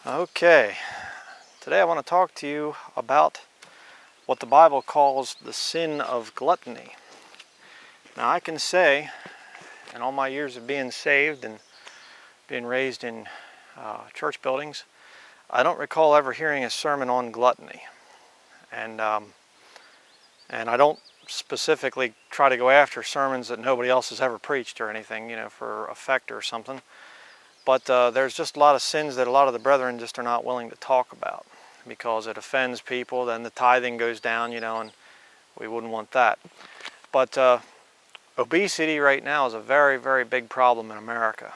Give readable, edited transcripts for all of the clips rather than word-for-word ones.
Okay, today I want to talk to you about what the Bible calls the sin of gluttony. Now I can say, in all my years of being saved and being raised in church buildings, I don't recall ever hearing a sermon on gluttony. And I don't specifically try to go after sermons that nobody else has ever preached or anything, for effect or something. But there's just a lot of sins that a lot of the brethren just are not willing to talk about because it offends people. Then the tithing goes down, and we wouldn't want that. But obesity right now is a very, very big problem in America.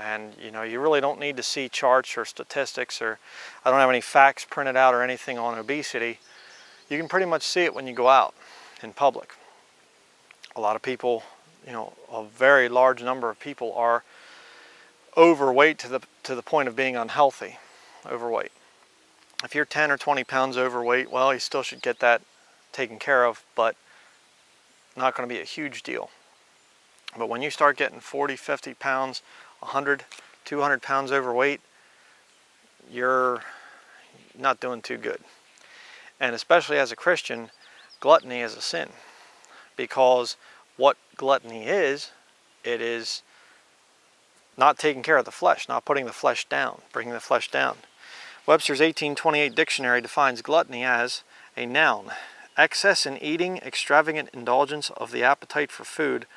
And, you really don't need to see charts or statistics, or I don't have any facts printed out or anything on obesity. You can pretty much see it when you go out in public. A lot of people, a very large number of people are overweight to the point of being unhealthy, overweight. If you're 10 or 20 pounds overweight, well, you still should get that taken care of, but not going to be a huge deal. But when you start getting 40, 50 pounds, 100, 200 pounds overweight, you're not doing too good. And especially as a Christian, gluttony is a sin, because what gluttony is, it is not taking care of the flesh, not putting the flesh down, bringing the flesh down. Webster's 1828 dictionary defines gluttony as a noun: excess in eating, extravagant indulgence of the appetite for food,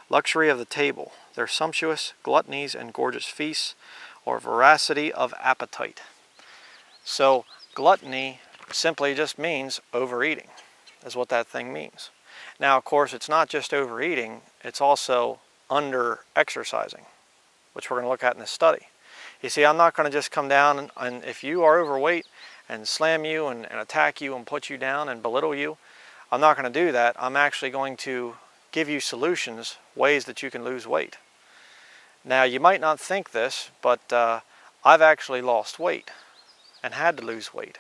luxury of the table, their sumptuous gluttonies and gorgeous feasts, or voracity of appetite. So gluttony simply just means overeating, is what that thing means. Now, of course, it's not just overeating, it's also under-exercising, which we're going to look at in this study. You see, I'm not going to just come down and if you are overweight and slam you and attack you and put you down and belittle you, I'm not going to do that. I'm actually going to give you solutions, ways that you can lose weight. Now, you might not think this, but I've actually lost weight and had to lose weight.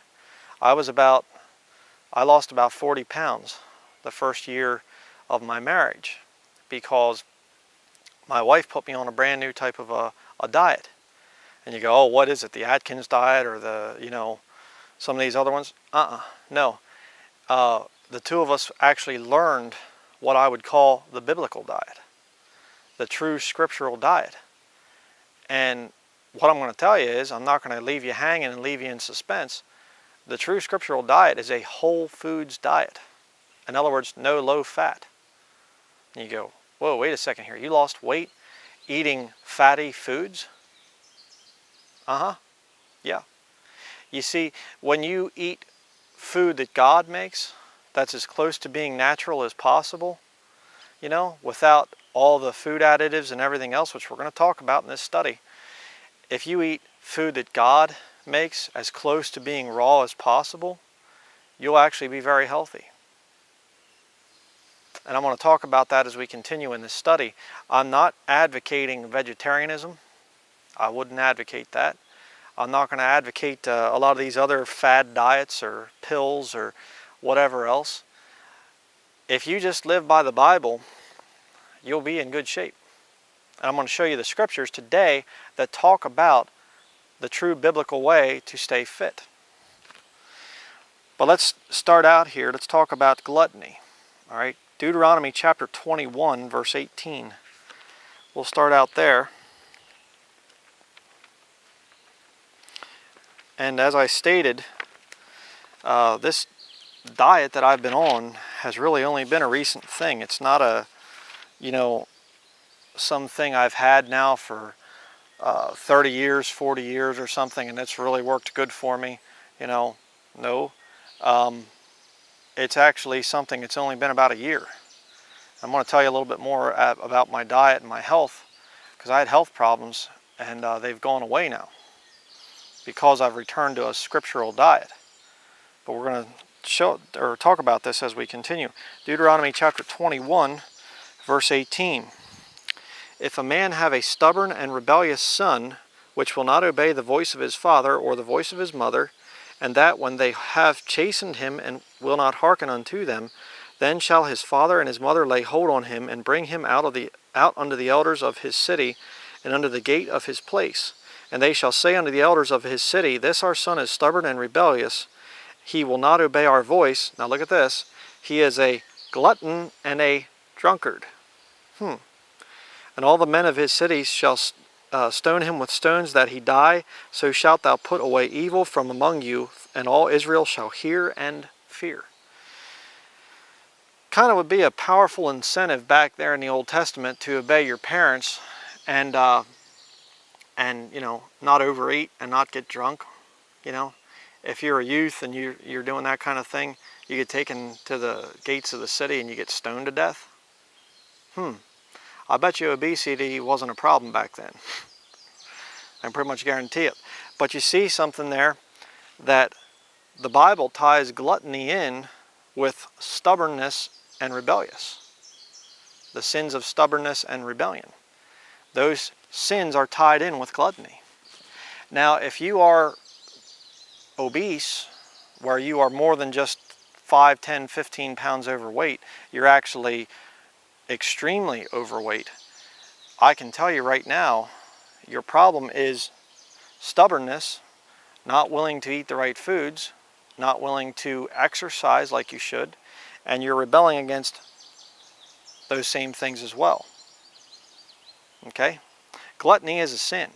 I lost about 40 pounds the first year of my marriage because my wife put me on a brand new type of a diet. And you go, oh, what is it? The Atkins diet or some of these other ones? No. The two of us actually learned what I would call the biblical diet, the true scriptural diet. And what I'm going to tell you is, I'm not going to leave you hanging and leave you in suspense. The true scriptural diet is a whole foods diet. In other words, no low fat. And you go, whoa, wait a second here. You lost weight eating fatty foods? Yeah. You see, when you eat food that God makes, that's as close to being natural as possible, without all the food additives and everything else, which we're going to talk about in this study. If you eat food that God makes as close to being raw as possible, you'll actually be very healthy. And I'm going to talk about that as we continue in this study. I'm not advocating vegetarianism. I wouldn't advocate that. I'm not going to advocate a lot of these other fad diets or pills or whatever else. If you just live by the Bible, you'll be in good shape. And I'm going to show you the scriptures today that talk about the true biblical way to stay fit. But let's start out here. Let's talk about gluttony. All right. Deuteronomy chapter 21, verse 18. We'll start out there. And as I stated, this diet that I've been on has really only been a recent thing. It's not a, something I've had now for 30 years, 40 years or something, and it's really worked good for me. No. It's actually something that's only been about a year. I'm going to tell you a little bit more about my diet and my health, because I had health problems and they've gone away now because I've returned to a scriptural diet. But we're going to talk about this as we continue. Deuteronomy chapter 21, verse 18. If a man have a stubborn and rebellious son, which will not obey the voice of his father or the voice of his mother, and that when they have chastened him and will not hearken unto them, then shall his father and his mother lay hold on him and bring him out unto the elders of his city and unto the gate of his place, And they shall say unto the elders of his city, This our son is stubborn and rebellious. He will not obey our voice. Now look at this. He is a glutton and a drunkard. And all the men of his cities shall stone him with stones that he die. So shalt thou put away evil from among you, and all Israel shall hear and fear. Kind of would be a powerful incentive back there in the Old Testament to obey your parents and you know, not overeat and not get drunk. You know, if you're a youth and you're doing that kind of thing, you get taken to the gates of the city and you get stoned to death. I bet you obesity wasn't a problem back then. I can pretty much guarantee it. But you see something there, that the Bible ties gluttony in with stubbornness and rebellious. The sins of stubbornness and rebellion. Those sins are tied in with gluttony. Now, if you are obese, where you are more than just 5, 10, 15 pounds overweight, you're actually extremely overweight, I can tell you right now, your problem is stubbornness, not willing to eat the right foods, not willing to exercise like you should, and you're rebelling against those same things as well. Okay? Gluttony is a sin.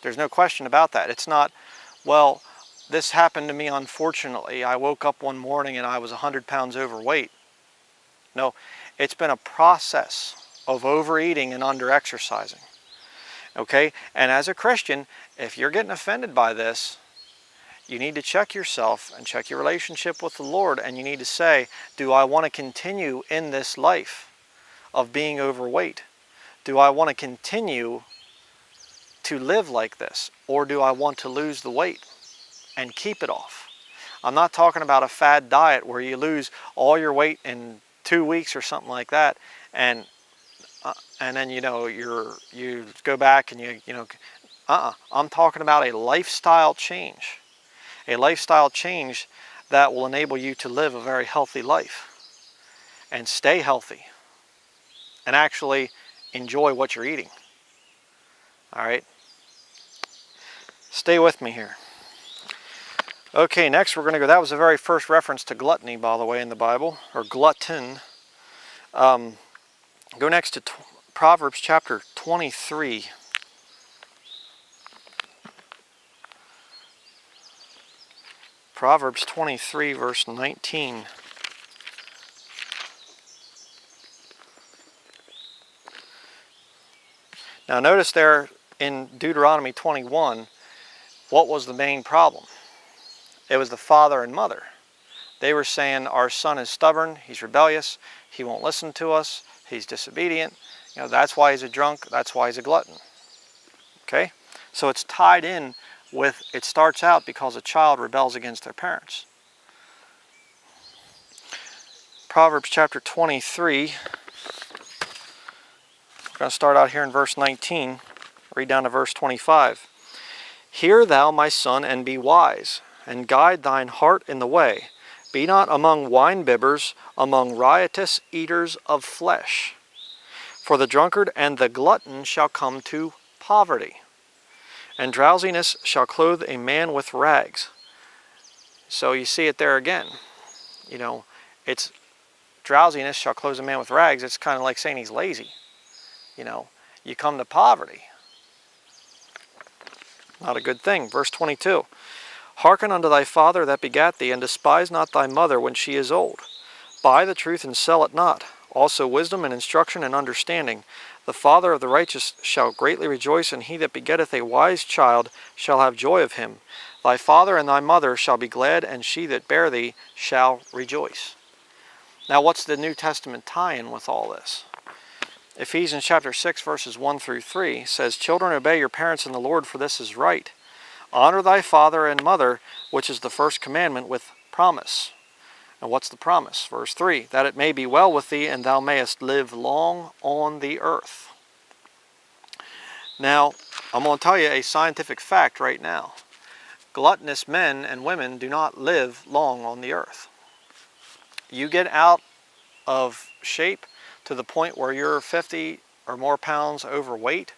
There's no question about that. It's not, well, this happened to me unfortunately. I woke up one morning and I was 100 pounds overweight. No, it's been a process of overeating and under-exercising. Okay? And as a Christian, if you're getting offended by this, you need to check yourself and check your relationship with the Lord, and you need to say, do I want to continue in this life of being overweight? Do I want to continue to live like this? Or do I want to lose the weight and keep it off? I'm not talking about a fad diet where you lose all your weight in 2 weeks or something like that, and then you know you go back and you know I'm talking about a lifestyle change. A lifestyle change that will enable you to live a very healthy life and stay healthy and actually enjoy what you're eating. All right? Stay with me here. Okay, next we're going to go, that was the very first reference to gluttony, by the way, in the Bible, or glutton. Go next to Proverbs chapter 23. Proverbs 23, verse 19. Now notice there in Deuteronomy 21, what was the main problem? It was the father and mother. They were saying, our son is stubborn, he's rebellious, he won't listen to us, he's disobedient. You know, that's why he's a drunk, that's why he's a glutton. Okay? So it's tied in with, it starts out because a child rebels against their parents. Proverbs chapter 23. We're going to start out here in verse 19, read down to verse 25. Hear thou, my son, and be wise, and guide thine heart in the way. Be not among winebibbers, among riotous eaters of flesh. For the drunkard and the glutton shall come to poverty, and drowsiness shall clothe a man with rags. So you see it there again. You know, it's drowsiness shall clothe a man with rags. It's kind of like saying he's lazy. You know, you come to poverty. Not a good thing. Verse 22. Hearken unto thy father that begat thee, and despise not thy mother when she is old. Buy the truth and sell it not. Also wisdom and instruction and understanding. The father of the righteous shall greatly rejoice, and he that begetteth a wise child shall have joy of him. Thy father and thy mother shall be glad, and she that bare thee shall rejoice. Now what's the New Testament tie-in with all this? Ephesians chapter 6 verses 1 through 3 says, Children, obey your parents in the Lord, for this is right. Honor thy father and mother, which is the first commandment, with promise. And what's the promise? Verse 3, that it may be well with thee, and thou mayest live long on the earth. Now, I'm going to tell you a scientific fact right now. Gluttonous men and women do not live long on the earth. You get out of shape to the point where you're 50 or more pounds overweight,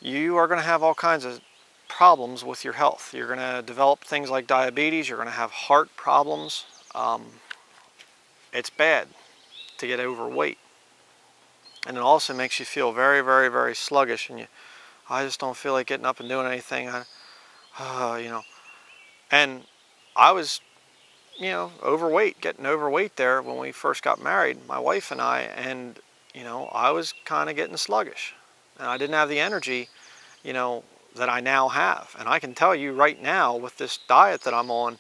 you are going to have all kinds of problems with your health. You're going to develop things like diabetes. You're going to have heart problems. It's bad to get overweight. And it also makes you feel very, very, very sluggish. And I just don't feel like getting up and doing anything. You know. And I was, overweight, getting overweight there when we first got married, my wife and I. And, I was kind of getting sluggish. And I didn't have the energy, that I now have. And I can tell you right now, with this diet that I'm on,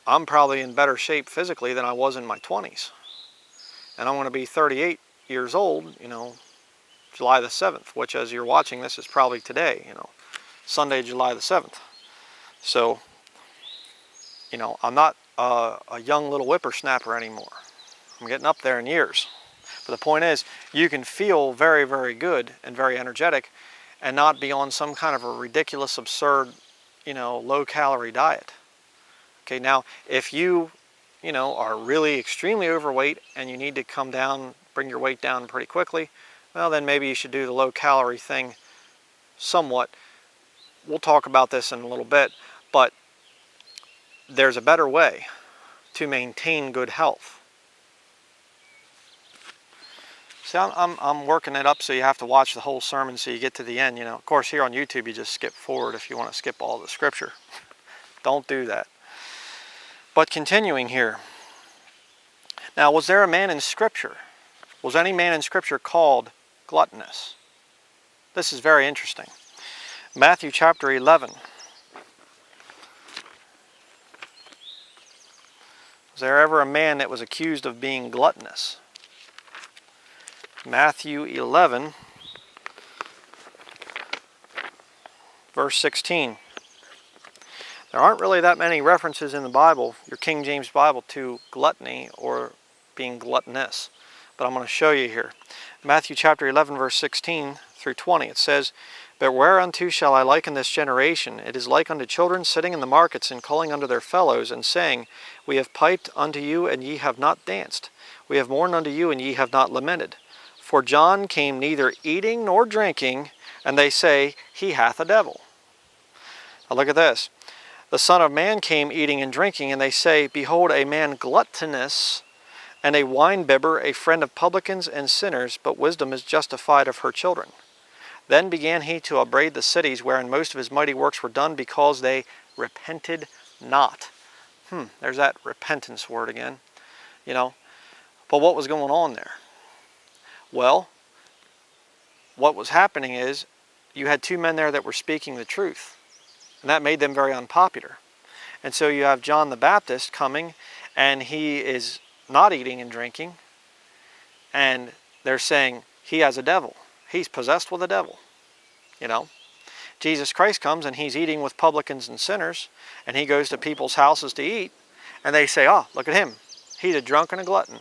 I'm probably in better shape physically than I was in my 20s. And I'm going to be 38 years old, July the 7th, which as you're watching this is probably today, Sunday, July the 7th. So, I'm not a young little whippersnapper anymore. I'm getting up there in years. But the point is, you can feel very, very good and very energetic and not be on some kind of a ridiculous, absurd, low-calorie diet. Okay, now, if you, are really extremely overweight and you need to come down, bring your weight down pretty quickly, well, then maybe you should do the low-calorie thing somewhat. We'll talk about this in a little bit, but there's a better way to maintain good health. See, I'm working it up so you have to watch the whole sermon so you get to the end. Of course, here on YouTube, you just skip forward if you want to skip all the scripture. Don't do that. But continuing here. Now, was there a man in Scripture? Was any man in Scripture called gluttonous? This is very interesting. Matthew chapter 11. Was there ever a man that was accused of being gluttonous? Matthew 11, verse 16. There aren't really that many references in the Bible, your King James Bible, to gluttony or being gluttonous. But I'm going to show you here. Matthew chapter 11, verse 16 through 20. It says, "But whereunto shall I liken this generation? It is like unto children sitting in the markets and calling unto their fellows, and saying, We have piped unto you, and ye have not danced. We have mourned unto you, and ye have not lamented. For John came neither eating nor drinking, and they say, He hath a devil." Now look at this. "The Son of Man came eating and drinking, and they say, Behold, a man gluttonous, and a winebibber, a friend of publicans and sinners, but wisdom is justified of her children. Then began he to upbraid the cities wherein most of his mighty works were done, because they repented not." There's that repentance word again. But what was going on there? Well, what was happening is you had two men there that were speaking the truth, and that made them very unpopular. And so you have John the Baptist coming, and he is not eating and drinking, and they're saying he has a devil. He's possessed with a devil. Jesus Christ comes and he's eating with publicans and sinners, and he goes to people's houses to eat, and they say, "Oh, look at him. He's a drunk and a glutton."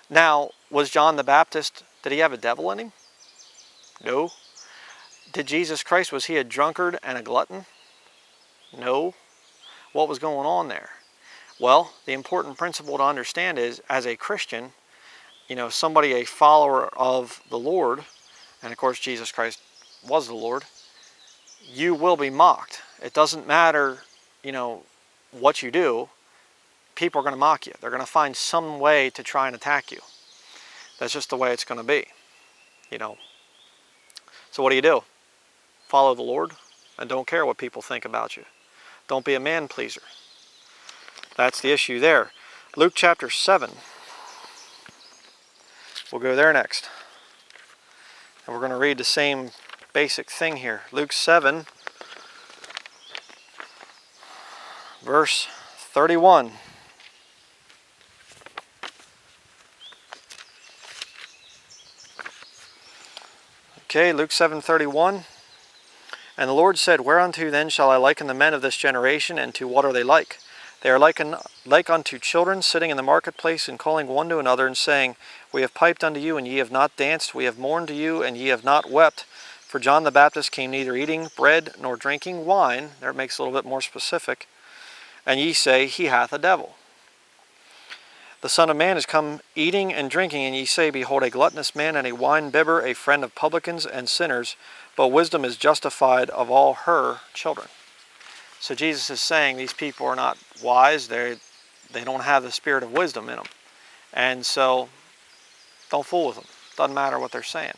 Now, was John the Baptist, did he have a devil in him? No. Did Jesus Christ, was he a drunkard and a glutton? No. What was going on there? Well, the important principle to understand is, as a Christian, somebody, a follower of the Lord, and of course Jesus Christ was the Lord, you will be mocked. It doesn't matter, what you do. People are going to mock you. They're going to find some way to try and attack you. That's just the way it's going to be, So what do? Follow the Lord and don't care what people think about you. Don't be a man pleaser. That's the issue there. Luke chapter 7. We'll go there next. And we're going to read the same basic thing here. Luke 7, verse 31. Okay, Luke 7:31. "And the Lord said, Whereunto then shall I liken the men of this generation, and to what are they like? They are like unto children sitting in the marketplace, and calling one to another, and saying, We have piped unto you, and ye have not danced. We have mourned to you, and ye have not wept. For John the Baptist came neither eating bread nor drinking wine." There it makes it a little bit more specific. "And ye say, He hath a devil." The Son of Man is come eating and drinking, and ye say, Behold, a gluttonous man and a wine-bibber, a friend of publicans and sinners, but wisdom is justified of all her children. So Jesus is saying these people are not wise. They don't have the spirit of wisdom in them. And so don't fool with them. Doesn't matter what they're saying.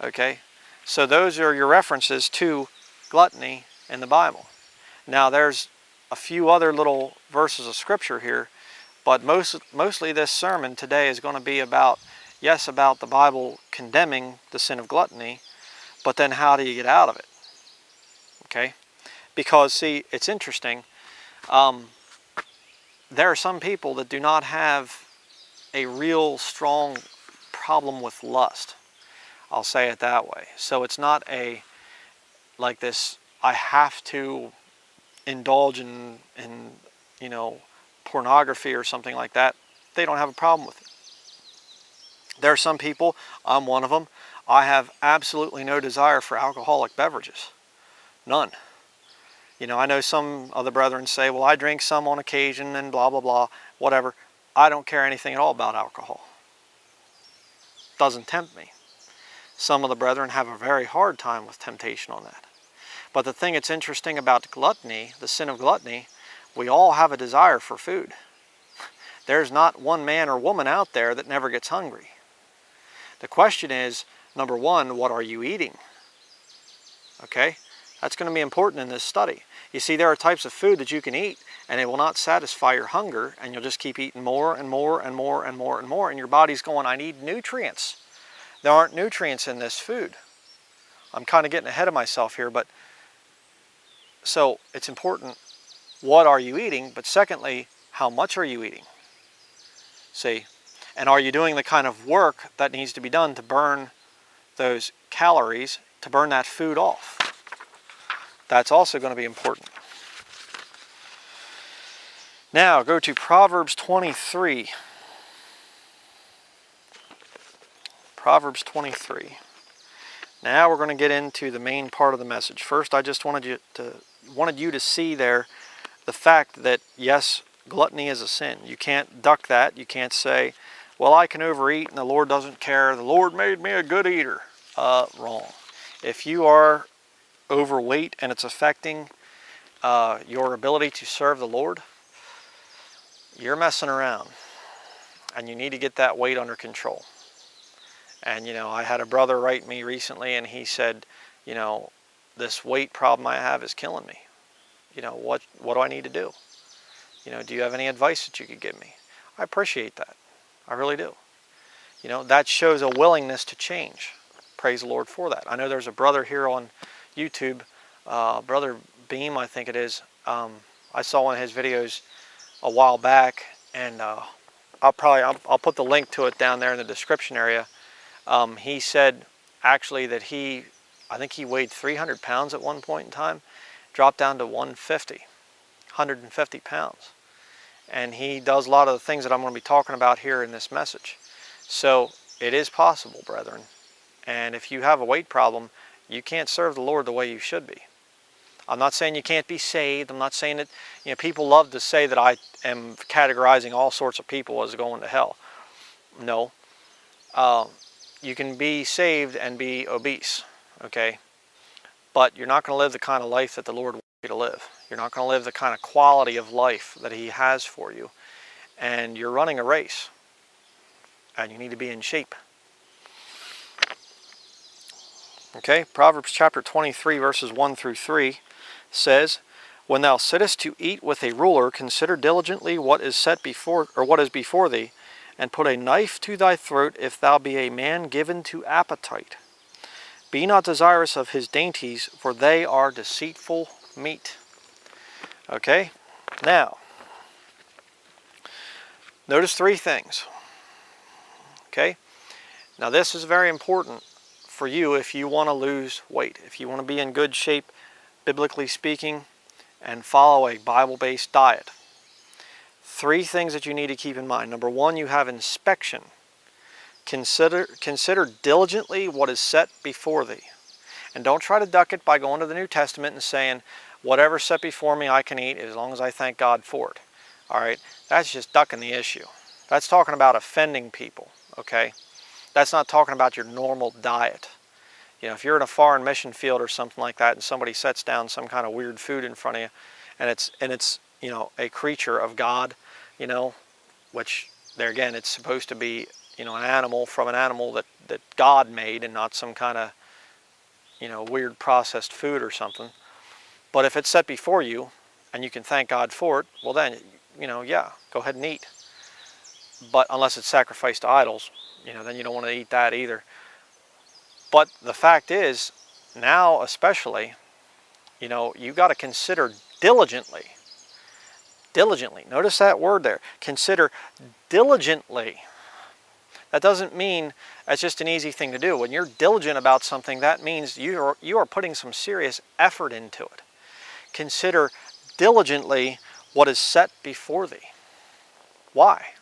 Okay? So those are your references to gluttony in the Bible. Now there's a few other little verses of Scripture here, but mostly this sermon today is going to be about, yes, about the Bible condemning the sin of gluttony, but then how do you get out of it? Okay? Because, see, it's interesting. There are some people that do not have a real strong problem with lust. I'll say it that way. So it's not like this, I have to indulge in pornography or something like that. They don't have a problem with it. There are some people, I'm one of them, I have absolutely no desire for alcoholic beverages. None. I know some other brethren say, well, I drink some on occasion and blah, blah, blah, whatever. I don't care anything at all about alcohol. Doesn't tempt me. Some of the brethren have a very hard time with temptation on that. But the thing that's interesting about gluttony, the sin of gluttony, we all have a desire for food. There's not one man or woman out there that never gets hungry. The question is, number one, what are you eating? Okay? That's going to be important in this study. You see, there are types of food that you can eat, and it will not satisfy your hunger, and you'll just keep eating more and more and more and more and more, and your body's going, I need nutrients. There aren't nutrients in this food. I'm kind of getting ahead of myself here, but so it's important, what are you eating? But secondly, how much are you eating? See, and are you doing the kind of work that needs to be done to burn those calories, to burn that food off? That's also going to be important. Now, go to Proverbs 23. Proverbs 23. Now we're going to get into the main part of the message. First, I just wanted you to see there the fact that, yes, gluttony is a sin. You can't duck that. You can't say, well, I can overeat and the Lord doesn't care. The Lord made me a good eater. Wrong. If you are overweight and it's affecting your ability to serve the Lord, you're messing around. And you need to get that weight under control. And, I had a brother write me recently and he said, this weight problem I have is killing me. What do I need to do? Do you have any advice that you could give me? I appreciate that. I really do. That shows a willingness to change. Praise the Lord for that. I know there's a brother here on YouTube, Brother Beam, I think it is. I saw one of his videos a while back, and I'll put the link to it down there in the description area. He said actually that I think he weighed 300 pounds at one point in time, dropped down to 150 pounds. And he does a lot of the things that I'm going to be talking about here in this message. So it is possible, brethren. And if you have a weight problem, you can't serve the Lord the way you should be. I'm not saying you can't be saved. I'm not saying that, people love to say that I am categorizing all sorts of people as going to hell. No. You can be saved and be obese, okay? But you're not going to live the kind of life that the Lord wants you to live. You're not going to live the kind of quality of life that He has for you. And you're running a race. And you need to be in shape. Okay, Proverbs chapter 23 verses 1 through 3 says, When thou sittest to eat with a ruler, consider diligently what is set before, or what is before thee, and put a knife to thy throat if thou be a man given to appetite. Be not desirous of his dainties, for they are deceitful meat. Okay, now, notice three things. Okay, now this is very important for you if you want to lose weight, if you want to be in good shape, biblically speaking, and follow a Bible-based diet. Three things that you need to keep in mind. Number one, you have inspection. Consider diligently what is set before thee. And don't try to duck it by going to the New Testament and saying, whatever's set before me I can eat as long as I thank God for it. All right, that's just ducking the issue. That's talking about offending people, okay? That's not talking about your normal diet. You know, if you're in a foreign mission field or something like that and somebody sets down some kind of weird food in front of you and it's you know, a creature of God, you know, which there again, it's supposed to be, you know, an animal from an animal that God made and not some kind of, you know, weird processed food or something. But if it's set before you and you can thank God for it, well then, you know, yeah, go ahead and eat. But unless it's sacrificed to idols, you know, then you don't want to eat that either. But the fact is, now especially, you know, you got to consider diligently. Diligently. Notice that word there. Consider diligently. That doesn't mean that's just an easy thing to do. When you're diligent about something, that means you are putting some serious effort into it. Consider diligently what is set before thee. Why?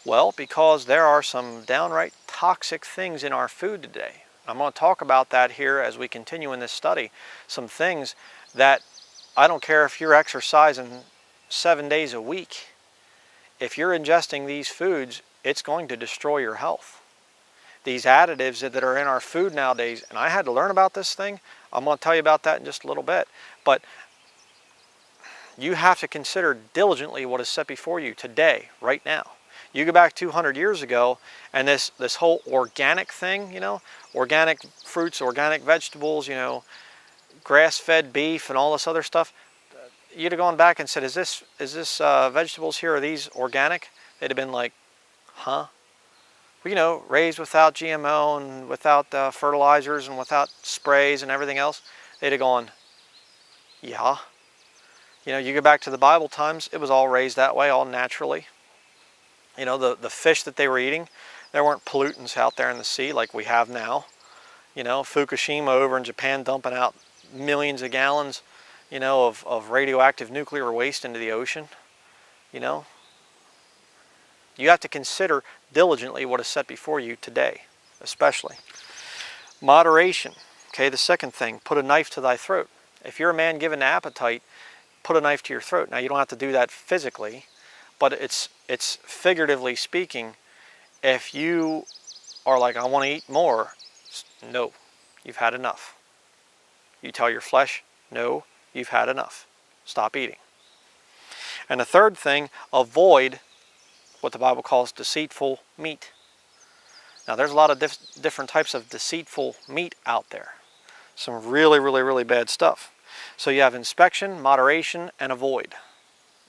Well, because there are some downright toxic things in our food today. I'm going to talk about that here as we continue in this study. Some things that, I don't care if you're exercising 7 days a week, if you're ingesting these foods, it's going to destroy your health. These additives that are in our food nowadays, and I had to learn about this thing. I'm going to tell you about that in just a little bit. But you have to consider diligently what is set before you today, right now. You go back 200 years ago, and this whole organic thing, you know, organic fruits, organic vegetables, you know, grass-fed beef and all this other stuff, you'd have gone back and said, is this vegetables here, are these organic? They'd have been like, huh? Well, you know, raised without GMO and without fertilizers and without sprays and everything else. They'd have gone, yeah. You know, you go back to the Bible times, it was all raised that way, all naturally. You know, the fish that they were eating, there weren't pollutants out there in the sea like we have now. You know, Fukushima over in Japan dumping out millions of gallons, you know, of radioactive nuclear waste into the ocean. You know, you have to consider diligently what is set before you today, especially. Moderation. Okay, the second thing, put a knife to thy throat. If you're a man given to appetite, put a knife to your throat. Now, you don't have to do that physically, but it's figuratively speaking. If you are like, I want to eat more, no, you've had enough. You tell your flesh, no, you've had enough. Stop eating. And the third thing, avoid what the Bible calls deceitful meat. Now, there's a lot of different types of deceitful meat out there. Some really, really, really bad stuff. So you have inspection, moderation, and avoid.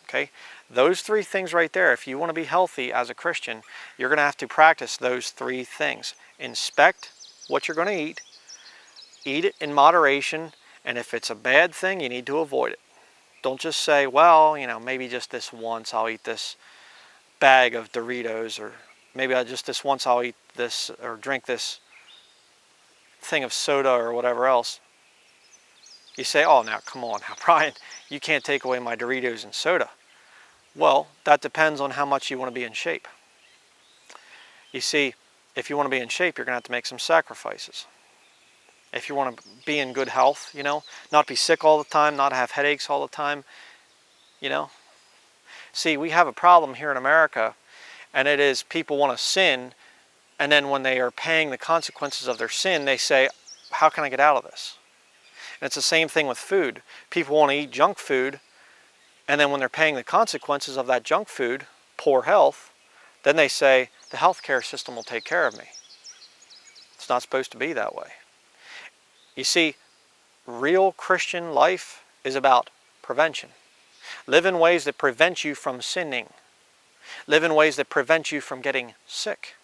Okay? Those three things right there, if you want to be healthy as a Christian, you're going to have to practice those three things. Inspect what you're going to eat it in moderation, and if it's a bad thing, you need to avoid it. Don't just say, well, you know, maybe just this once I'll eat this bag of Doritos, or maybe just this once I'll eat this or drink this thing of soda or whatever else. You say, oh, now come on, now Brian, you can't take away my Doritos and soda. Well, that depends on how much you want to be in shape. You see, if you want to be in shape, you're going to have to make some sacrifices. If you want to be in good health, you know, not be sick all the time, not have headaches all the time, you know. See, we have a problem here in America, and it is people want to sin, and then when they are paying the consequences of their sin, they say, how can I get out of this? And it's the same thing with food. People want to eat junk food, and then when they're paying the consequences of that junk food, poor health, then they say, the healthcare system will take care of me. It's not supposed to be that way. You see, real Christian life is about prevention. Live in ways that prevent you from sinning. Live in ways that prevent you from getting sick.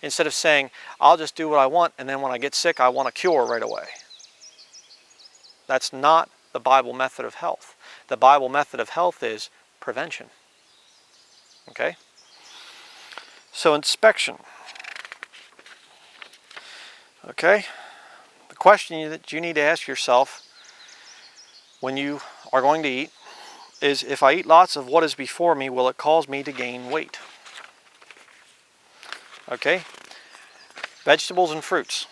Instead of saying, I'll just do what I want, and then when I get sick, I want a cure right away. That's not the Bible method of health. The Bible method of health is prevention. Okay? So inspection. Okay? The question that you need to ask yourself when you are going to eat is, if I eat lots of what is before me, will it cause me to gain weight? Okay? Vegetables and fruits.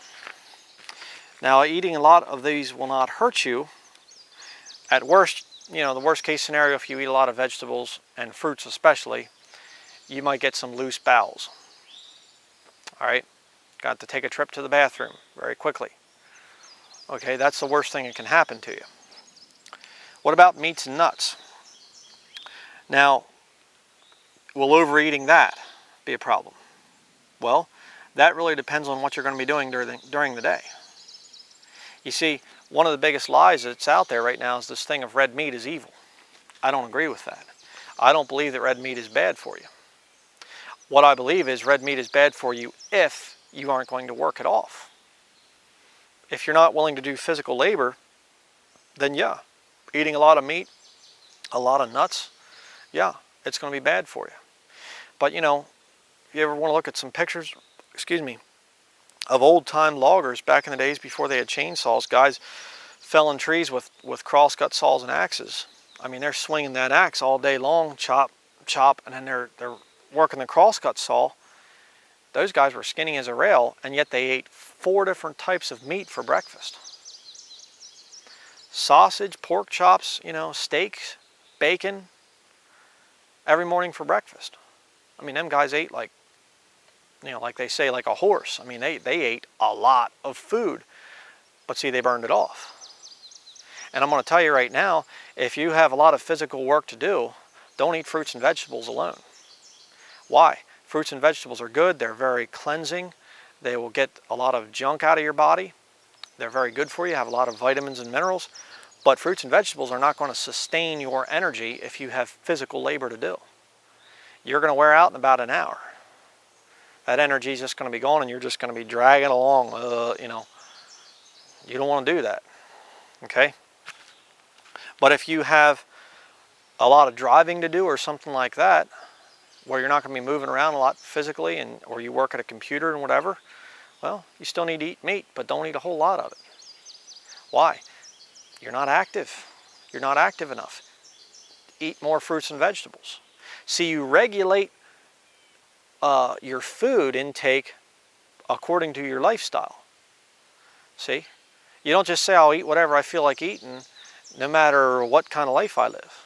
Now, eating a lot of these will not hurt you. At worst, you know, the worst case scenario, if you eat a lot of vegetables and fruits especially, you might get some loose bowels. All right, got to take a trip to the bathroom very quickly. Okay, that's the worst thing that can happen to you. What about meats and nuts? Now, will overeating that be a problem? Well, that really depends on what you're going to be doing during the day. You see, one of the biggest lies that's out there right now is this thing of red meat is evil. I don't agree with that. I don't believe that red meat is bad for you. What I believe is red meat is bad for you if you aren't going to work it off. If you're not willing to do physical labor, then yeah, eating a lot of meat, a lot of nuts, yeah, it's going to be bad for you. But you know, if you ever want to look at some pictures, of old-time loggers back in the days before they had chainsaws, guys felling trees with crosscut saws and axes. I mean, they're swinging that axe all day long, chop, chop, and then they're working the crosscut saw. Those guys were skinny as a rail, and yet they ate 4 different types of meat for breakfast. Sausage, pork chops, you know, steaks, bacon, every morning for breakfast. I mean, them guys ate like, you know, like they say, like a horse. I mean, they ate a lot of food, but see, they burned it off. And I'm going to tell you right now, if you have a lot of physical work to do, don't eat fruits and vegetables alone. Why? Fruits and vegetables are good. They're very cleansing. They will get a lot of junk out of your body. They're very good for you, have a lot of vitamins and minerals. But fruits and vegetables are not going to sustain your energy if you have physical labor to do. You're going to wear out in about an hour. That energy is just going to be gone, and you're just going to be dragging along. You know, you don't want to do that. Okay? But if you have a lot of driving to do or something like that, where you're not going to be moving around a lot physically, or you work at a computer and whatever, well, you still need to eat meat, but don't eat a whole lot of it. Why? You're not active. You're not active enough. Eat more fruits and vegetables. See, you regulate your food intake according to your lifestyle. See? You don't just say, I'll eat whatever I feel like eating, no matter what kind of life I live.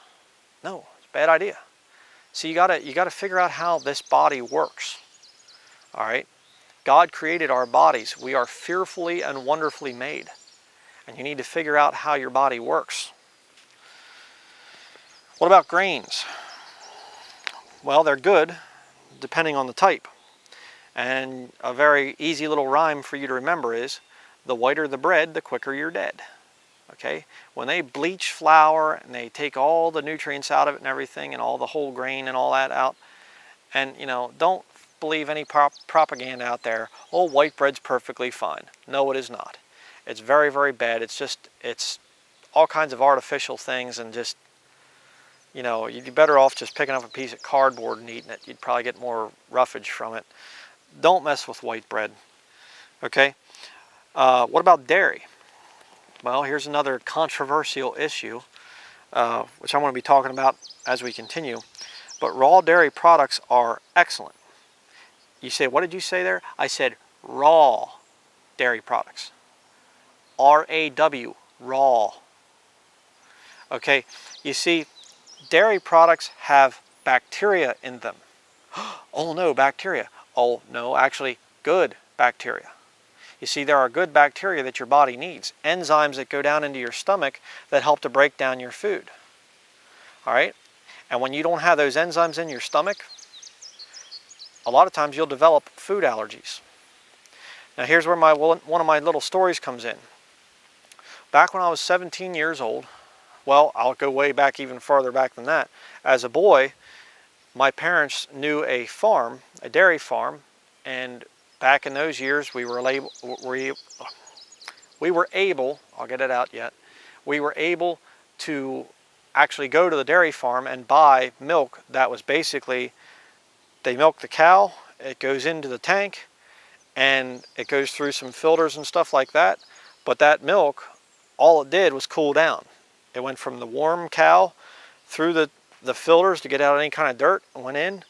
No, it's a bad idea. See, you gotta figure out how this body works. All right? God created our bodies. We are fearfully and wonderfully made. And you need to figure out how your body works. What about grains? Well, they're good, depending on the type. And a very easy little rhyme for you to remember is, the whiter the bread, the quicker you're dead. Okay? When they bleach flour and they take all the nutrients out of it and everything, and all the whole grain and all that out, and you know, don't believe any propaganda out there, oh, white bread's perfectly fine. No, it is not. It's very, very bad. It's all kinds of artificial things, and just, you know, you'd be better off just picking up a piece of cardboard and eating it. You'd probably get more roughage from it. Don't mess with white bread. Okay? What about dairy? Well, here's another controversial issue, which I'm going to be talking about as we continue. But raw dairy products are excellent. You say, what did you say there? I said raw dairy products. R-A-W, raw. Okay, you see, dairy products have bacteria in them. Oh no, bacteria. Oh no, actually good bacteria. You see, there are good bacteria that your body needs. Enzymes that go down into your stomach that help to break down your food. All right? And when you don't have those enzymes in your stomach, a lot of times you'll develop food allergies. Now here's where one of my little stories comes in. Back when I was 17 years old, well, I'll go way back, even farther back than that. As a boy, my parents knew a farm, a dairy farm, and back in those years, we were able, I'll get it out yet, we were able to actually go to the dairy farm and buy milk that was basically, they milk the cow, it goes into the tank, and it goes through some filters and stuff like that, but that milk, all it did was cool down. It went from the warm cow through the filters to get out any kind of dirt, and went in,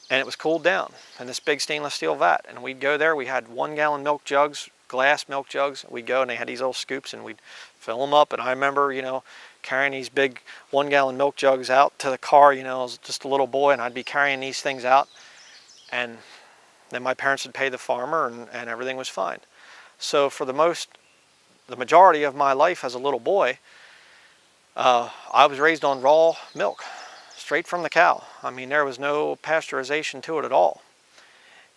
and it was cooled down in this big stainless steel vat. And we'd go there, we had 1 gallon milk jugs, glass milk jugs. We'd go and they had these little scoops and we'd fill them up. And I remember, you know, carrying these big 1-gallon milk jugs out to the car, you know, as just a little boy, and I'd be carrying these things out. And then my parents would pay the farmer and everything was fine. So for the majority of my life as a little boy, I was raised on raw milk, straight from the cow. I mean, there was no pasteurization to it at all.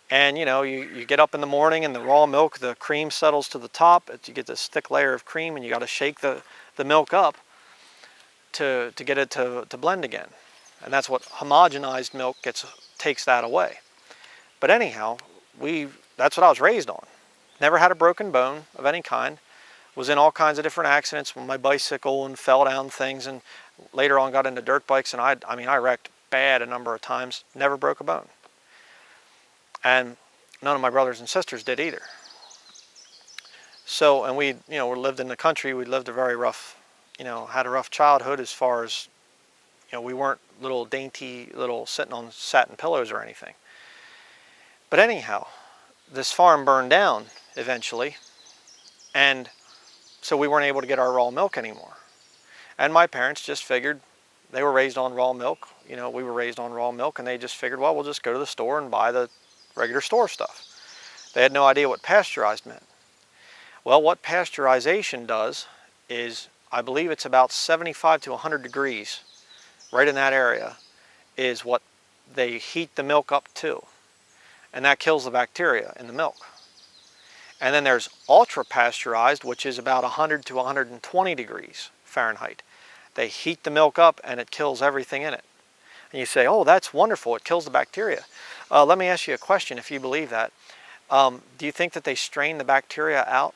And you know, you get up in the morning and the raw milk, the cream settles to the top. You get this thick layer of cream and you got to shake the milk up to get it to blend again. And that's what homogenized milk takes that away. But anyhow, that's what I was raised on. Never had a broken bone of any kind. Was in all kinds of different accidents on my bicycle and fell down things, and later on got into dirt bikes, and I wrecked bad a number of times. Never broke a bone. And none of my brothers and sisters did either. So, and we lived in the country. We lived a very rough, had a rough childhood as far as, we weren't little dainty, sitting on satin pillows or anything. But anyhow, this farm burned down eventually, and so we weren't able to get our raw milk anymore. And my parents just figured, they were raised on raw milk, we were raised on raw milk, and they just figured, well, we'll just go to the store and buy the regular store stuff. They had no idea what pasteurized meant. Well, what pasteurization does is, I believe it's about 75 to 100 degrees, right in that area, is what they heat the milk up to. And that kills the bacteria in the milk. And then there's ultra pasteurized, which is about 100 to 120 degrees Fahrenheit. They heat the milk up and it kills everything in it. And you say, oh, that's wonderful, it kills the bacteria. Let me ask you a question if you believe that. Do you think that they strain the bacteria out?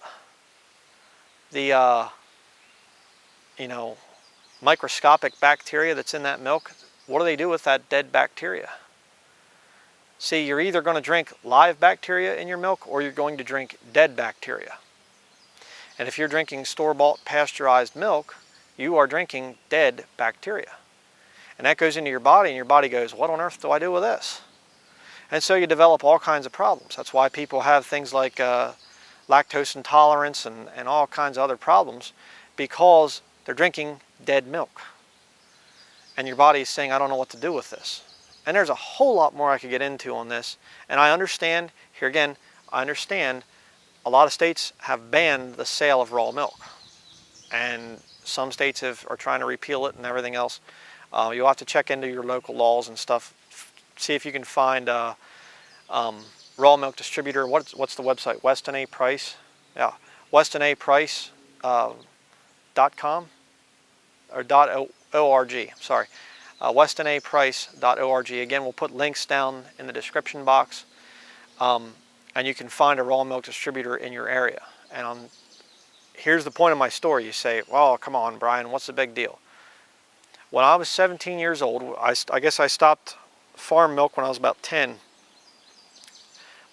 The, microscopic bacteria that's in that milk, what do they do with that dead bacteria? See, you're either going to drink live bacteria in your milk or you're going to drink dead bacteria. And if you're drinking store-bought pasteurized milk, you are drinking dead bacteria. And that goes into your body, and your body goes, what on earth do I do with this? And so you develop all kinds of problems. That's why people have things like lactose intolerance and all kinds of other problems, because they're drinking dead milk. And your body is saying, I don't know what to do with this. And there's a whole lot more I could get into on this. And I understand, here again, I understand a lot of states have banned the sale of raw milk. And some states are trying to repeal it and everything else. You'll have to check into your local laws and stuff. See if you can find a raw milk distributor. What's the website? Weston A. Price? Yeah, WestonAPrice.com or .org, sorry. WestonAPrice.org. Again, we'll put links down in the description box, and you can find a raw milk distributor in your area. And here's the point of my story. You say, well, come on, Brian, what's the big deal? When I was 17 years old, I guess I stopped farm milk when I was about 10.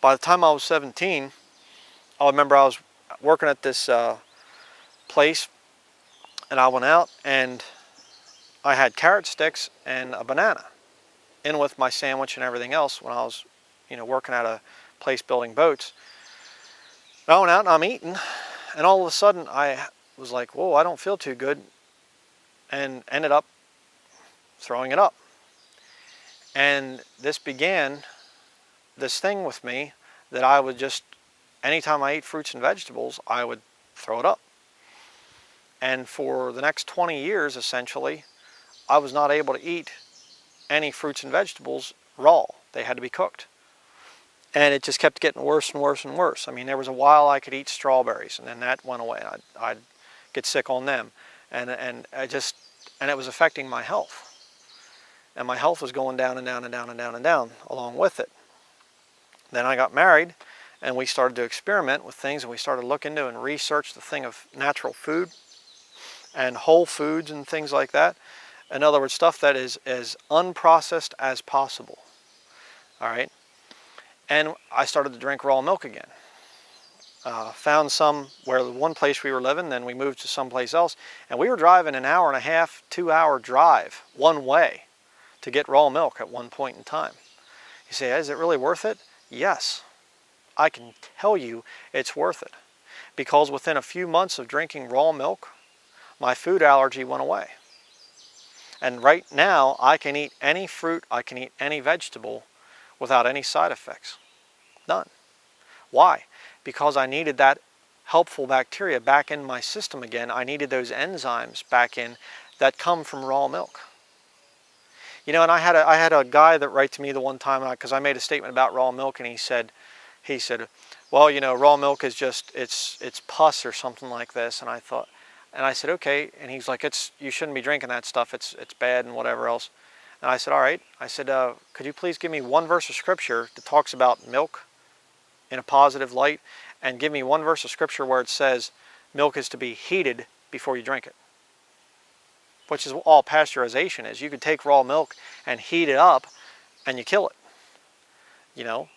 By the time I was 17, I remember I was working at this place, and I went out and I had carrot sticks and a banana in with my sandwich and everything else when I was, working at a place building boats. And I went out and I'm eating, and all of a sudden I was like, whoa, I don't feel too good, and ended up throwing it up. And this began this thing with me that I would just, anytime I ate fruits and vegetables, I would throw it up. And for the next 20 years, essentially, I was not able to eat any fruits and vegetables raw. They had to be cooked. And it just kept getting worse and worse and worse. I mean, there was a while I could eat strawberries, and then that went away. I'd get sick on them. And it was affecting my health. And my health was going down and down and down and down and down along with it. Then I got married, and we started to experiment with things, and we started to look into and research the thing of natural food and whole foods and things like that. In other words, stuff that is as unprocessed as possible. All right? And I started to drink raw milk again. Found some where the one place we were living, then we moved to someplace else, and we were driving an hour and a half, 2-hour drive one way to get raw milk at one point in time. You say, is it really worth it? Yes. I can tell you it's worth it. because within a few months of drinking raw milk, my food allergy went away. And right now, I can eat any fruit, I can eat any vegetable without any side effects. None. Why? Because I needed that helpful bacteria back in my system again. I needed those enzymes back in that come from raw milk. You know, and I had a guy that wrote to me the one time, because I made a statement about raw milk, and he said, well, you know, raw milk is just, it's pus or something like this. And I said, okay. And he's like, you shouldn't be drinking that stuff. It's bad and whatever else. And I said, all right. I said, could you please give me one verse of scripture that talks about milk in a positive light, and give me one verse of scripture where it says milk is to be heated before you drink it, which is all pasteurization is. You could take raw milk and heat it up and you kill it, you know.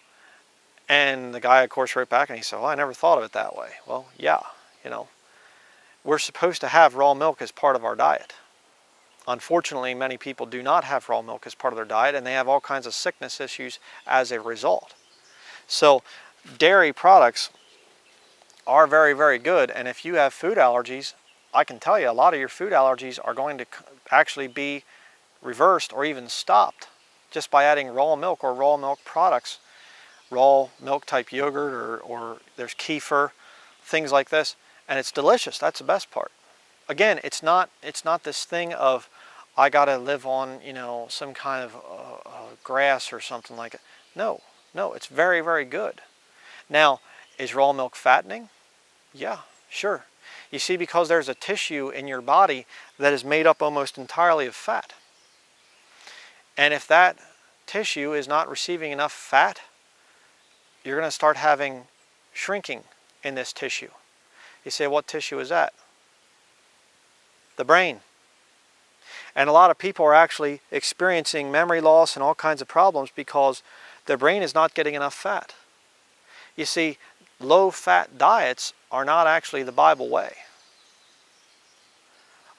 And the guy, of course, wrote back and he said, well, I never thought of it that way. Well, yeah, you know, we're supposed to have raw milk as part of our diet. Unfortunately, many people do not have raw milk as part of their diet, and they have all kinds of sickness issues as a result. So dairy products are very, very good, and if you have food allergies, I can tell you a lot of your food allergies are going to actually be reversed or even stopped just by adding raw milk or raw milk products, raw milk type yogurt, or there's kefir, things like this, and it's delicious. That's the best part. Again, it's not this thing of I gotta live on, you know, some kind of grass or something like it. No, it's very, very good. Now, is raw milk fattening? Yeah, sure. You see, because there's a tissue in your body that is made up almost entirely of fat. And if that tissue is not receiving enough fat, you're going to start having shrinking in this tissue. You say, what tissue is that? The brain. And a lot of people are actually experiencing memory loss and all kinds of problems because their brain is not getting enough fat. You see, low-fat diets are not actually the Bible way.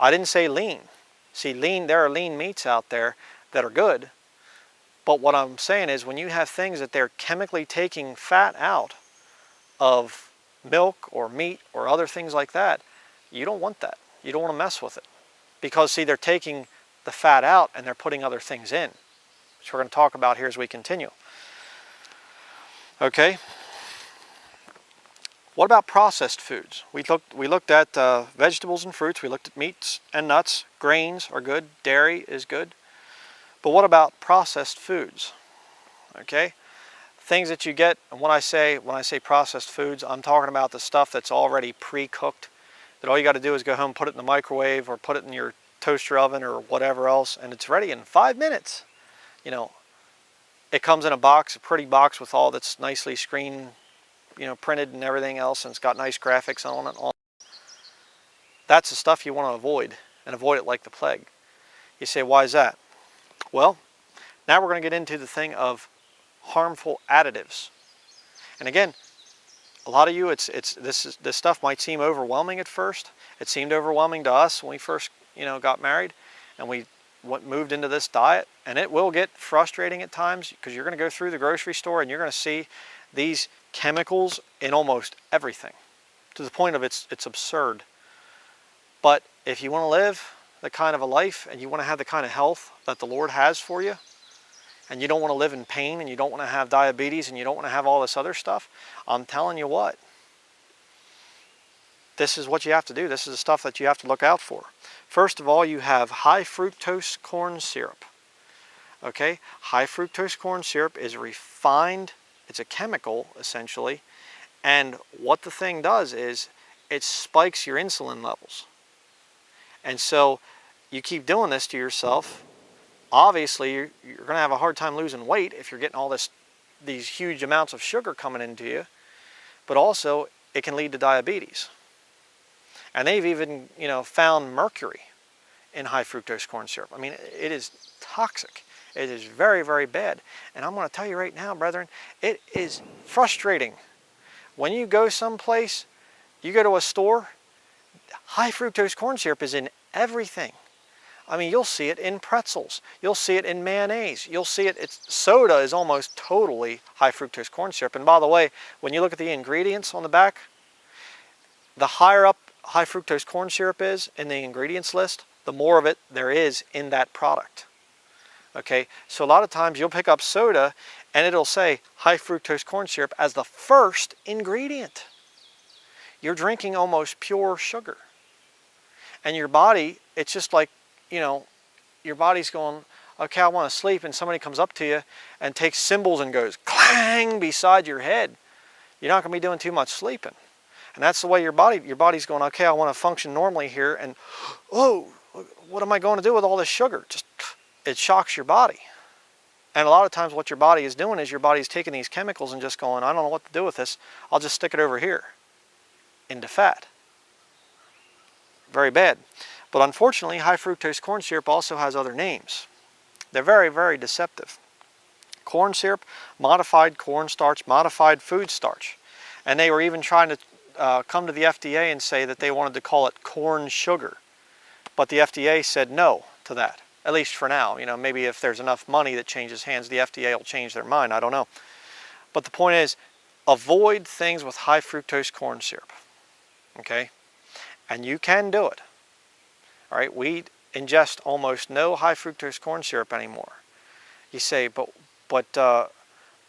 I didn't say lean. See, there are lean meats out there that are good. But what I'm saying is when you have things that they're chemically taking fat out of milk or meat or other things like that, you don't want that. You don't want to mess with it. Because, see, they're taking the fat out and they're putting other things in, which we're going to talk about here as we continue. Okay. What about processed foods? We looked at vegetables and fruits. We looked at meats and nuts. Grains are good. Dairy is good. But what about processed foods? Okay, things that you get. And when I say processed foods, I'm talking about the stuff that's already pre-cooked. That all you got to do is go home, put it in the microwave, or put it in your toaster oven or whatever else, and it's ready in 5 minutes. You know, it comes in a box, a pretty box with all that's nicely screen, you know, printed and everything else, and it's got nice graphics on it. That's the stuff you want to avoid, and avoid it like the plague. You say, why is that? Well, now we're going to get into the thing of harmful additives. And again, a lot of you, this stuff might seem overwhelming at first. It seemed overwhelming to us when we first, you know, got married, and we moved into this diet. And it will get frustrating at times because you're going to go through the grocery store and you're going to see these chemicals in almost everything, to the point of it's absurd. But if you want to live the kind of a life and you want to have the kind of health that the Lord has for you, and you don't want to live in pain, and you don't want to have diabetes, and you don't want to have all this other stuff, I'm telling you what, this is what you have to do. This is the stuff that you have to look out for. First of all, you have high fructose corn syrup. Okay, high fructose corn syrup is refined. It's a chemical, essentially, and what the thing does is it spikes your insulin levels. And so you keep doing this to yourself. Obviously, you're going to have a hard time losing weight if you're getting all these huge amounts of sugar coming into you. But also, it can lead to diabetes. And they've even, you know, found mercury in high fructose corn syrup. I mean, it is toxic. It is very, very bad. And I'm going to tell you right now, brethren, it is frustrating. When you go someplace, you go to a store, high fructose corn syrup is in everything. I mean, you'll see it in pretzels. You'll see it in mayonnaise. You'll see it, soda is almost totally high fructose corn syrup. And by the way, when you look at the ingredients on the back, the higher up high fructose corn syrup is in the ingredients list, the more of it there is in that product. Okay, so a lot of times you'll pick up soda and it'll say high fructose corn syrup as the first ingredient. You're drinking almost pure sugar. And your body, it's just like, you know, your body's going, okay, I want to sleep, and somebody comes up to you and takes cymbals and goes clang beside your head. You're not going to be doing too much sleeping. And that's the way your body's going, okay, I want to function normally here, and oh, what am I going to do with all this sugar? Just, it shocks your body. And a lot of times what your body is doing is your body's taking these chemicals and just going, I don't know what to do with this. I'll just stick it over here into fat. Very bad. But unfortunately, high fructose corn syrup also has other names. They're very, very deceptive. Corn syrup, modified cornstarch, modified food starch. And they were even trying to come to the FDA and say that they wanted to call it corn sugar. But the FDA said no to that, at least for now. You know, maybe if there's enough money that changes hands, the FDA will change their mind. I don't know. But the point is, avoid things with high fructose corn syrup. Okay? And you can do it. All right? We ingest almost no high fructose corn syrup anymore. You say, but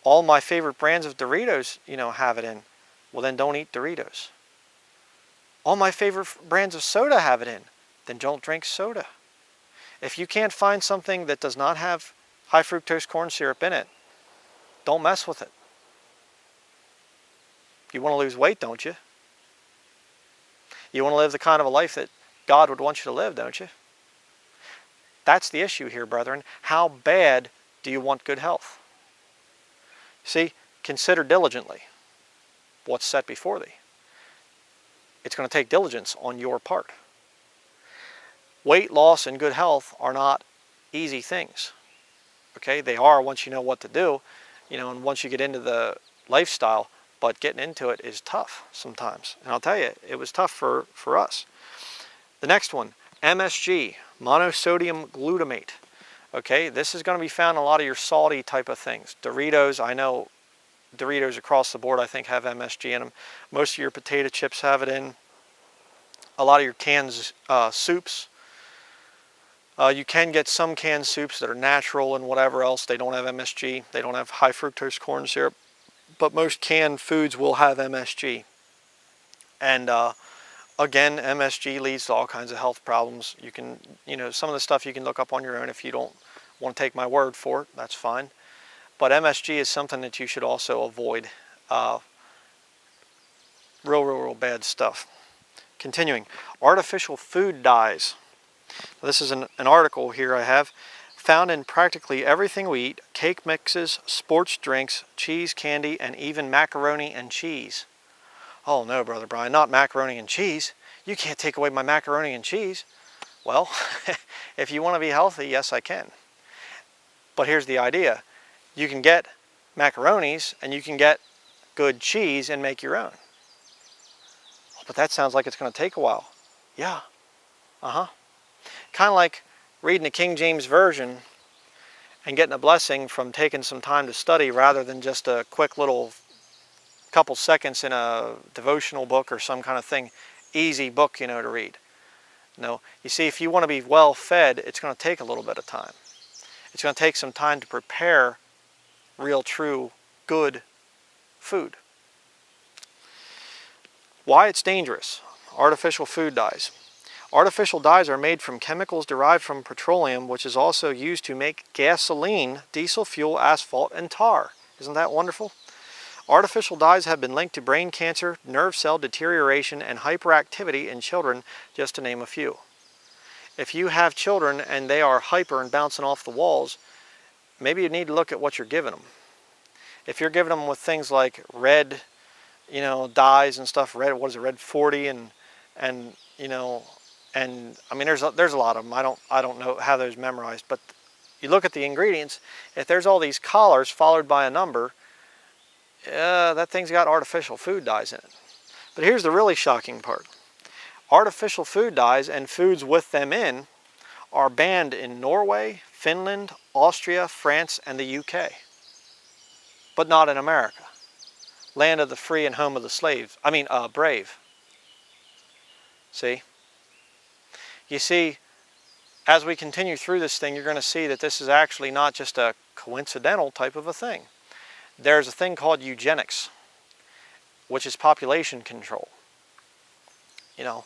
all my favorite brands of Doritos, you know, have it in. Well, then don't eat Doritos. All my favorite brands of soda have it in. Then don't drink soda. If you can't find something that does not have high fructose corn syrup in it, don't mess with it. You want to lose weight, don't you? You want to live the kind of a life that God would want you to live, don't you? That's the issue here, brethren. How bad do you want good health? See, consider diligently what's set before thee. It's going to take diligence on your part. Weight loss and good health are not easy things. Okay, they are once you know what to do, you know, and once you get into the lifestyle, but getting into it is tough sometimes. And I'll tell you, it was tough for us. The next one, MSG, monosodium glutamate. Okay, this is going to be found in a lot of your salty type of things. Doritos, I know Doritos across the board I think have MSG in them. Most of your potato chips have it in. A lot of your canned soups. You can get some canned soups that are natural and whatever else. They don't have MSG. They don't have high fructose corn syrup. But most canned foods will have MSG. And again, MSG leads to all kinds of health problems. You can, you know, some of the stuff you can look up on your own if you don't want to take my word for it. That's fine. But MSG is something that you should also avoid. Real bad stuff. Continuing, artificial food dyes. This is an article here I have. Found in practically everything we eat, cake mixes, sports drinks, cheese, candy, and even macaroni and cheese. Oh no, Brother Brian, not macaroni and cheese. You can't take away my macaroni and cheese. Well, if you want to be healthy, yes I can. But here's the idea. You can get macaronis and you can get good cheese and make your own. Oh, but that sounds like it's going to take a while. Yeah. Kind of like reading the King James Version and getting a blessing from taking some time to study rather than just a quick little couple seconds in a devotional book or some kind of thing. Easy book, you know, to read. No, you see, if you want to be well fed, it's going to take a little bit of time. It's going to take some time to prepare real, true, good food. Why it's dangerous. Artificial food dyes. Artificial dyes are made from chemicals derived from petroleum, which is also used to make gasoline, diesel fuel, asphalt, and tar. Isn't that wonderful? Artificial dyes have been linked to brain cancer, nerve cell deterioration, and hyperactivity in children, just to name a few. If you have children and they are hyper and bouncing off the walls, maybe you need to look at what you're giving them. If you're giving them with things like red, you know, dyes and stuff, red, what is it, red 40 and you know, and I mean there's a lot of them. I don't know how those memorized, but you look at the ingredients, if there's all these collars followed by a number, that thing's got artificial food dyes in it. But here's the really shocking part. Artificial food dyes and foods with them in are banned in Norway, Finland, Austria, France, and the UK. But not in America. Land of the free and home of the slaves. Brave. See? You see, as we continue through this thing, you're going to see that this is actually not just a coincidental type of a thing. There's a thing called eugenics, which is population control. You know,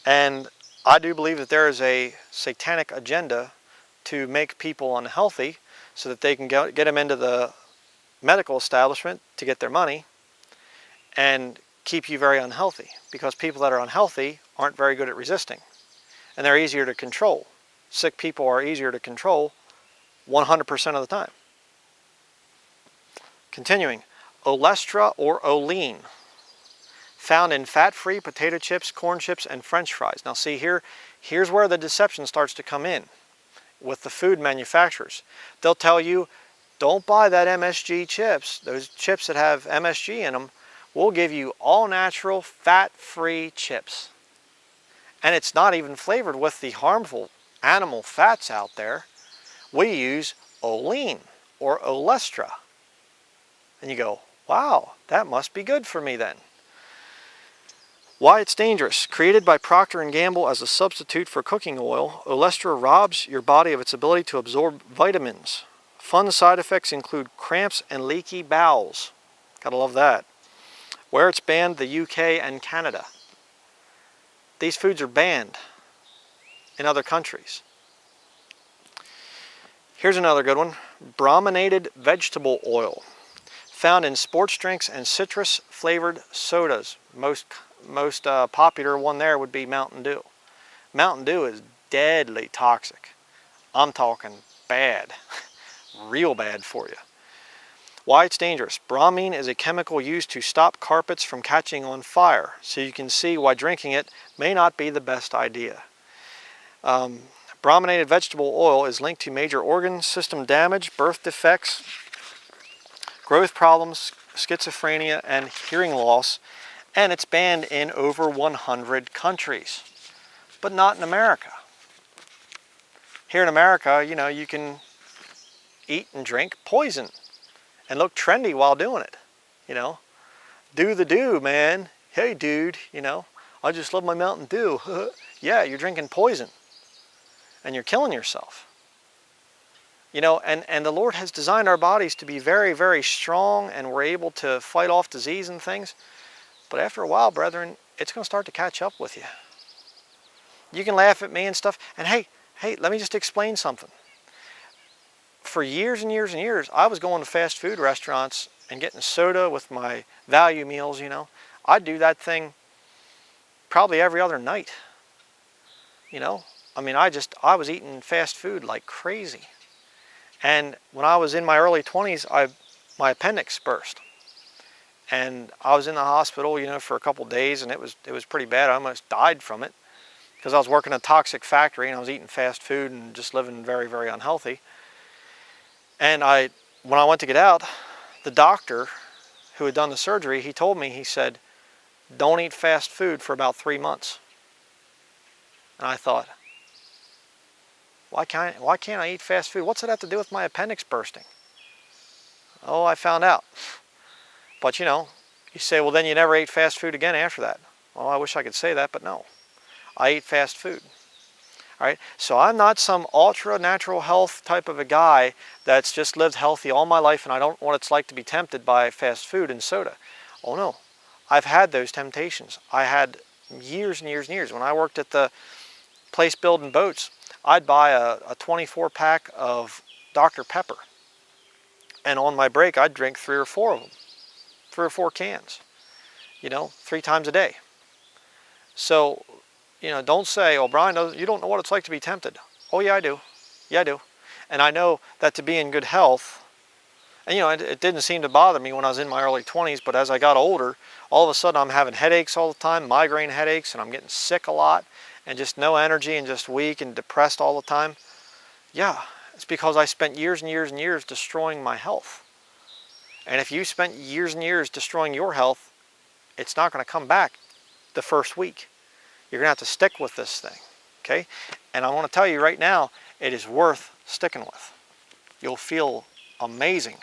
and I do believe that there is a satanic agenda to make people unhealthy so that they can get them into the medical establishment to get their money and keep you very unhealthy, because people that are unhealthy aren't very good at resisting, and they're easier to control. Sick people are easier to control 100% of the time. Continuing, olestra or olein, found in fat-free potato chips, corn chips, and French fries. Now see here, here's where the deception starts to come in with the food manufacturers. They'll tell you, don't buy that MSG chips. Those chips that have MSG in them, we'll give you all natural, fat-free chips. And it's not even flavored with the harmful animal fats out there. We use olein or olestra. And you go, wow, that must be good for me then. Why it's dangerous. Created by Procter & Gamble as a substitute for cooking oil, olestra robs your body of its ability to absorb vitamins. Fun side effects include cramps and leaky bowels. Gotta love that. Where it's banned, the UK and Canada. These foods are banned in other countries. Here's another good one. Brominated vegetable oil. Found in sports drinks and citrus flavored sodas. Most popular one there would be Mountain Dew. Mountain Dew is deadly toxic. I'm talking bad. Real bad for you. Why it's dangerous. Bromine is a chemical used to stop carpets from catching on fire. So you can see why drinking it may not be the best idea. Brominated vegetable oil is linked to major organ system damage, birth defects, growth problems, schizophrenia, and hearing loss. And it's banned in over 100 countries, but not in America. Here in America, you know, you can eat and drink poison and look trendy while doing it, you know. Do the do, man. Hey, dude, you know, I just love my Mountain Dew. Yeah, you're drinking poison and you're killing yourself. You know, and the Lord has designed our bodies to be very, very strong, and we're able to fight off disease and things. But after a while, brethren, it's going to start to catch up with you. You can laugh at me and stuff. And hey, let me just explain something. For years and years and years, I was going to fast food restaurants and getting soda with my value meals, you know. I'd do that thing probably every other night. You know, I mean, I was eating fast food like crazy. And when I was in my early 20s, my appendix burst. And I was in the hospital, you know, for a couple days, and it was pretty bad. I almost died from it because I was working in a toxic factory and I was eating fast food and just living very, very unhealthy. And when I went to get out, the doctor who had done the surgery, he told me, he said, don't eat fast food for about 3 months. And I thought, why can't I eat fast food? What's it have to do with my appendix bursting? Oh, I found out. But you know, you say, well, then you never ate fast food again after that. Well, I wish I could say that, but no. I ate fast food. All right, so I'm not some ultra natural health type of a guy that's just lived healthy all my life and I don't know what it's like to be tempted by fast food and soda. Oh no, I've had those temptations. I had years and years and years. When I worked at the place building boats, I'd buy a 24-pack of Dr. Pepper. And on my break, I'd drink 3 or 4 of them. 3 or 4 cans, you know, 3 times a day. So, you know, don't say, oh, Brian, you don't know what it's like to be tempted. Oh, yeah, I do. Yeah, I do. And I know that to be in good health, and you know, it didn't seem to bother me when I was in my early 20s, but as I got older, all of a sudden I'm having headaches all the time, migraine headaches, and I'm getting sick a lot, and just no energy and just weak and depressed all the time. Yeah, it's because I spent years and years and years destroying my health. And if you spent years and years destroying your health, it's not going to come back the first week. You're going to have to stick with this thing, okay? And I want to tell you right now, it is worth sticking with. You'll feel amazing